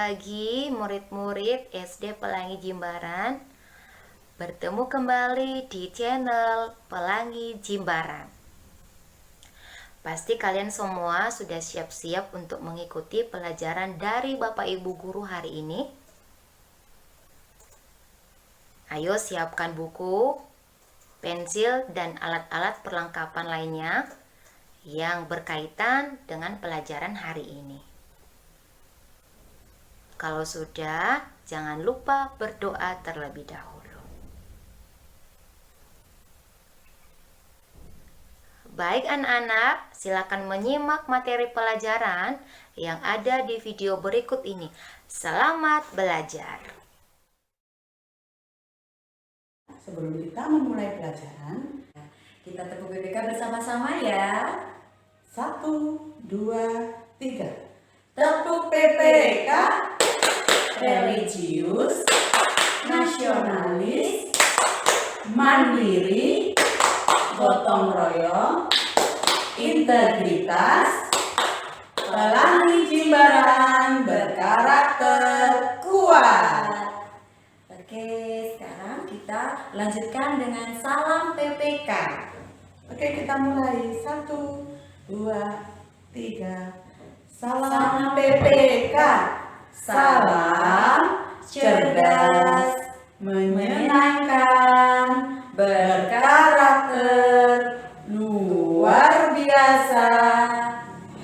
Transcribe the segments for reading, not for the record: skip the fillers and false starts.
pagi murid-murid SD Pelangi Jimbaran. Bertemu kembali di channel Pelangi Jimbaran. Pasti kalian semua sudah siap-siap untuk mengikuti pelajaran dari Bapak Ibu Guru hari ini. Ayo siapkan buku, pensil, dan alat-alat perlengkapan lainnya yang berkaitan dengan pelajaran hari ini. Kalau sudah, jangan lupa berdoa terlebih dahulu. Baik anak-anak, silakan menyimak materi pelajaran yang ada di video berikut ini. Selamat belajar. Sebelum kita memulai pelajaran, kita tepuk BPK bersama-sama ya. 1, 2, 3. Tepuk PPK. Religius, nasionalis, mandiri, gotong royong, integritas, Pelangi Jimbaran berkarakter kuat. Oke, sekarang kita lanjutkan dengan salam PPK. Oke, kita mulai. 1, 2, 3. Salam PPK. Salam cerdas, menyenangkan, berkarakter, luar biasa,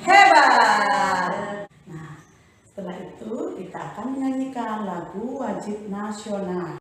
hebat. Nah, setelah itu kita akan menyanyikan lagu wajib nasional.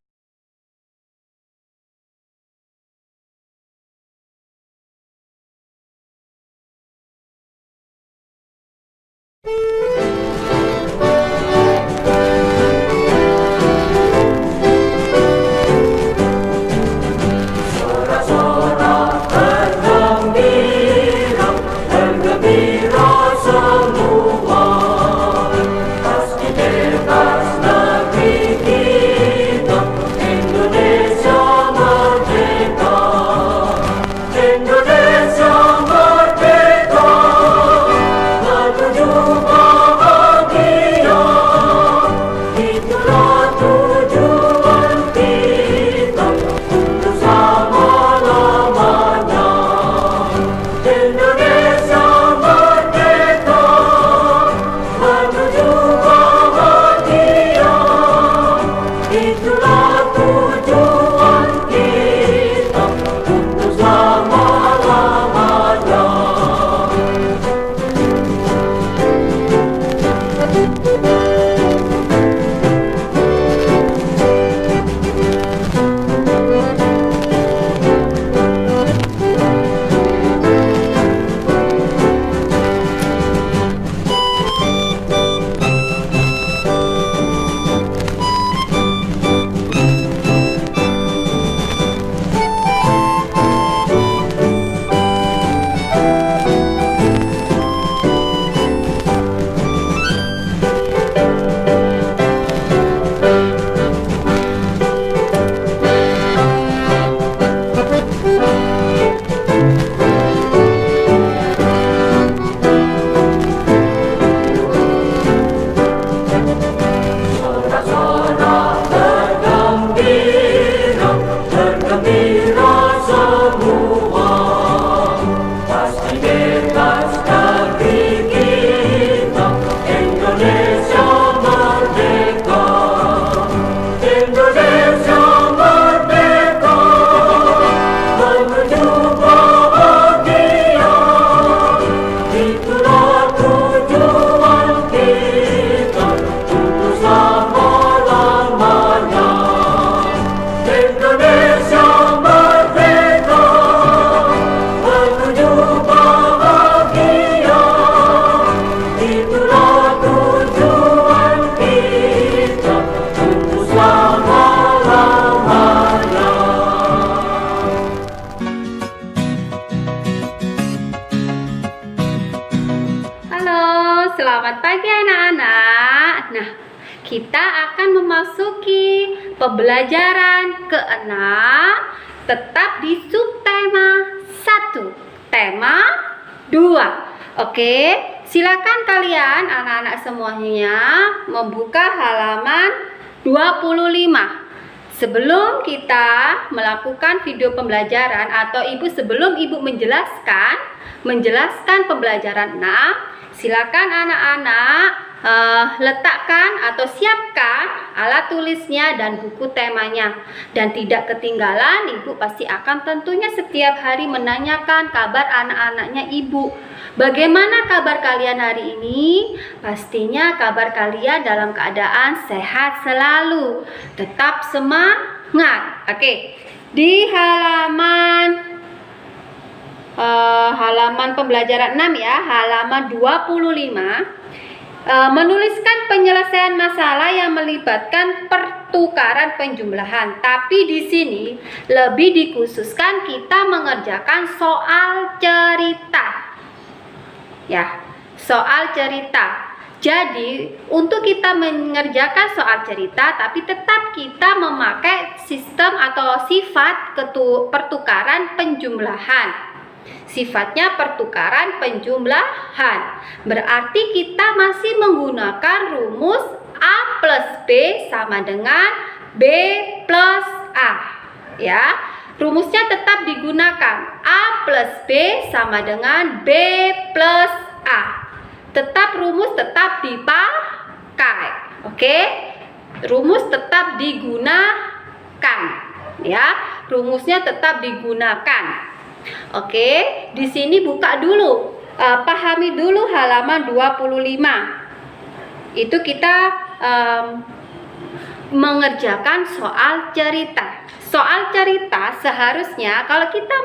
Selamat pagi anak-anak. Nah, kita akan memasuki pembelajaran ke-6, tetap di subtema 1, tema 2. Oke, silakan kalian anak-anak semuanya membuka halaman 25. Sebelum kita melakukan video pembelajaran atau sebelum ibu menjelaskan pembelajaran 6, silakan anak-anak letakkan atau siapkan alat tulisnya dan buku temanya. Dan tidak ketinggalan, ibu pasti akan tentunya setiap hari menanyakan kabar anak-anaknya ibu. Bagaimana kabar kalian hari ini? Pastinya kabar kalian dalam keadaan sehat selalu. Tetap semangat. Oke. Di halaman pembelajaran 6 ya, halaman 25. Menuliskan penyelesaian masalah yang melibatkan pertukaran penjumlahan. Tapi di sini lebih dikhususkan kita mengerjakan soal cerita. Ya, soal cerita. Jadi, untuk kita mengerjakan soal cerita, tapi tetap kita memakai sistem atau sifat pertukaran penjumlahan. Sifatnya pertukaran penjumlahan. Berarti kita masih menggunakan rumus A plus B sama dengan B plus A. Ya, rumusnya tetap digunakan. A plus B sama dengan B plus A. Rumus tetap dipakai. Oke? Rumus tetap digunakan. Ya, rumusnya tetap digunakan. Oke, di sini buka dulu, pahami dulu halaman 25. Itu kita mengerjakan soal cerita. Soal cerita seharusnya kalau kita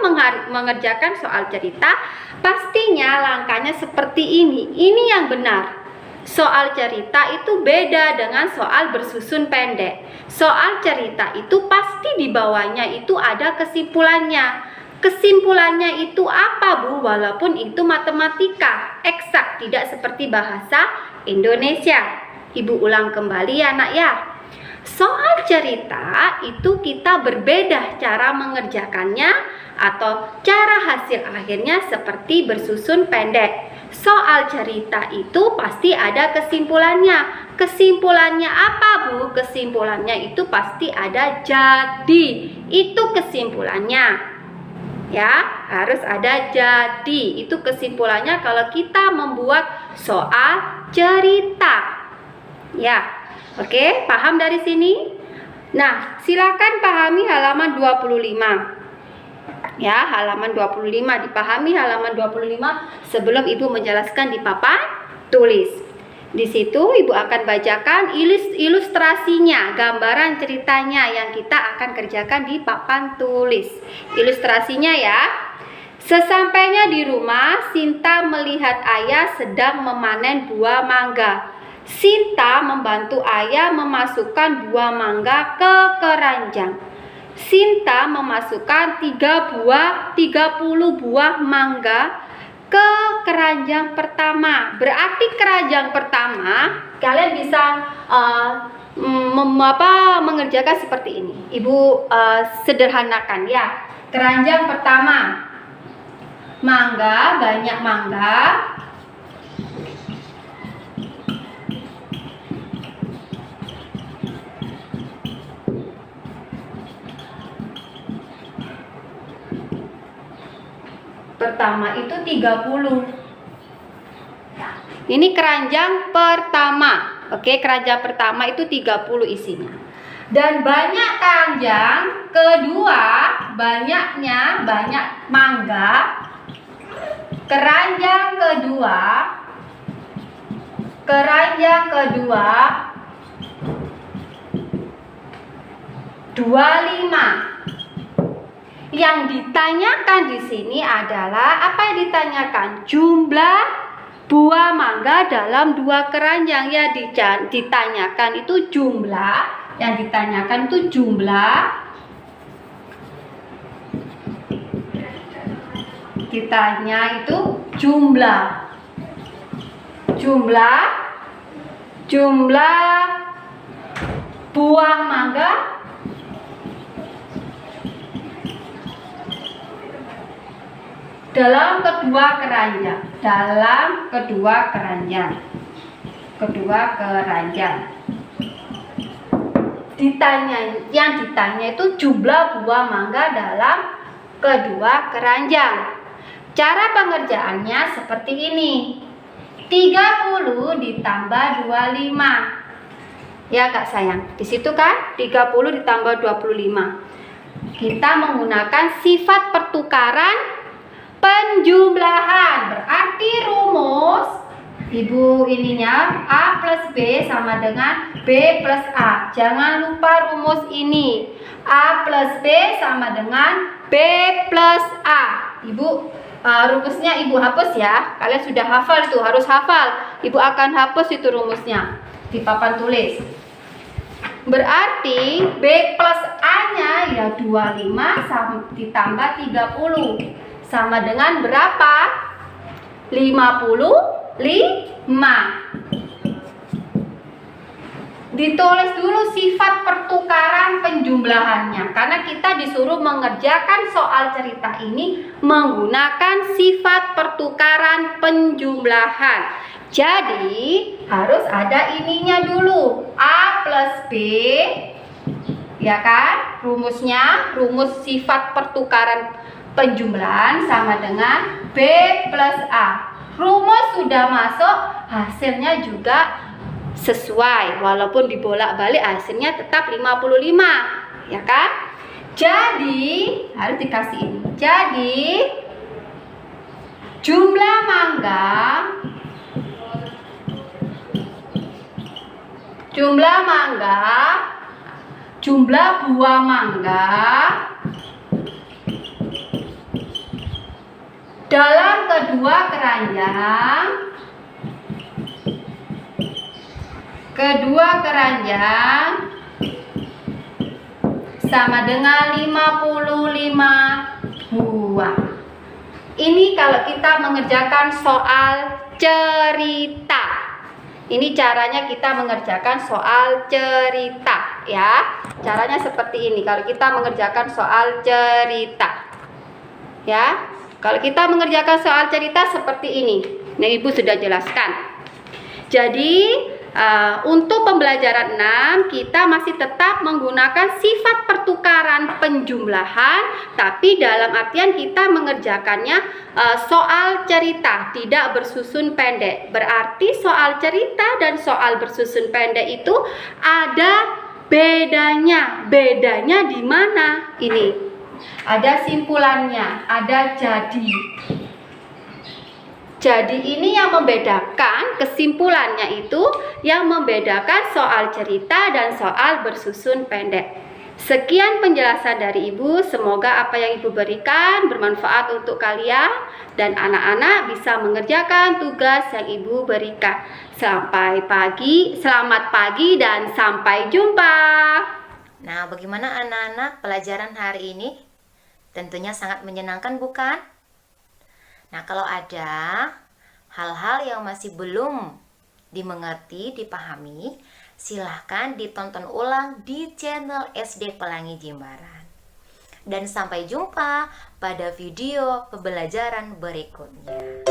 mengerjakan soal cerita, pastinya langkahnya seperti ini. Ini yang benar. Soal cerita itu beda dengan soal bersusun pendek. Soal cerita itu pasti di bawahnya itu ada kesimpulannya. Kesimpulannya itu apa, Bu? Walaupun itu matematika, eksak, tidak seperti bahasa Indonesia. Ibu ulang kembali ya, Nak ya. Soal cerita itu kita berbeda cara mengerjakannya atau cara hasil akhirnya seperti bersusun pendek. Soal cerita itu pasti ada kesimpulannya. Kesimpulannya apa, Bu? Kesimpulannya itu pasti ada jadi. Itu kesimpulannya. Ya, harus ada jadi. Itu kesimpulannya kalau kita membuat soal cerita. Ya, oke, paham dari sini? Nah, silakan pahami halaman 25. Ya, halaman 25 dipahami halaman 25 sebelum Ibu menjelaskan di papan tulis. Di situ Ibu akan bacakan ilustrasinya, gambaran ceritanya yang kita akan kerjakan di papan tulis. Ilustrasinya ya. Sesampainya di rumah, Sinta melihat ayah sedang memanen buah mangga. Sinta membantu ayah memasukkan buah mangga ke keranjang. Sinta memasukkan 30 buah mangga ke keranjang pertama. Berarti keranjang pertama kalian bisa mengerjakan seperti ini. Ibu sederhanakan ya. Keranjang pertama, mangga, banyak mangga. Pertama itu 30. Ini keranjang pertama. Oke, keranjang pertama itu 30 isinya. Dan banyak keranjang kedua, banyak mangga. Keranjang kedua 25. Yang ditanyakan di sini adalah apa yang ditanyakan? Jumlah buah mangga dalam 2 keranjang ya. Ditanyakan itu jumlah. Yang ditanyakan itu jumlah. Ditanya itu jumlah buah mangga dalam kedua keranjang. Dalam kedua keranjang. Kedua keranjang. Yang ditanya itu jumlah buah mangga dalam kedua keranjang. Cara pengerjaannya seperti ini. 30 ditambah 25. Ya Kak sayang, di situ kan 30 ditambah 25. Kita menggunakan sifat pertukaran penjumlahan. Berarti rumus Ibu ininya A plus B sama dengan B plus A. Jangan lupa rumus ini. A plus B sama dengan B plus A. Ibu rumusnya Ibu hapus ya. Kalian sudah hafal itu, harus hafal. Ibu akan hapus itu rumusnya di papan tulis. Berarti B plus A-nya ya 25 ditambah 30 sama dengan berapa? 55. Ditulis dulu sifat pertukaran penjumlahannya, karena kita disuruh mengerjakan soal cerita ini menggunakan sifat pertukaran penjumlahan. Jadi harus ada ininya dulu, A plus B, ya kan? Rumusnya, rumus sifat pertukaran penjumlahan sama dengan B plus A. Rumus sudah masuk, hasilnya juga sesuai, walaupun dibolak-balik hasilnya tetap 55, ya kan? Jadi harus dikasih ini. Jadi jumlah buah mangga dalam kedua keranjang sama dengan 55 buah. Ini kalau kita mengerjakan soal cerita. Ini caranya kita mengerjakan soal cerita ya. Caranya seperti ini kalau kita mengerjakan soal cerita. Ya. Kalau kita mengerjakan soal cerita seperti ini. Nah, Ibu sudah jelaskan. Jadi untuk pembelajaran 6 kita masih tetap menggunakan sifat pertukaran penjumlahan, tapi dalam artian kita mengerjakannya soal cerita, tidak bersusun pendek. Berarti soal cerita dan soal bersusun pendek itu ada bedanya. Bedanya di mana? Ini. Ada simpulannya, ada jadi. Jadi ini yang membedakan, kesimpulannya itu yang membedakan soal cerita dan soal bersusun pendek. Sekian penjelasan dari Ibu, semoga apa yang Ibu berikan bermanfaat untuk kalian dan anak-anak bisa mengerjakan tugas yang Ibu berikan. Selamat pagi dan sampai jumpa. Nah, bagaimana anak-anak pelajaran hari ini? Tentunya sangat menyenangkan, bukan? Nah, kalau ada hal-hal yang masih belum dimengerti, dipahami, silahkan ditonton ulang di channel SD Pelangi Jimbaran. Dan sampai jumpa pada video pembelajaran berikutnya.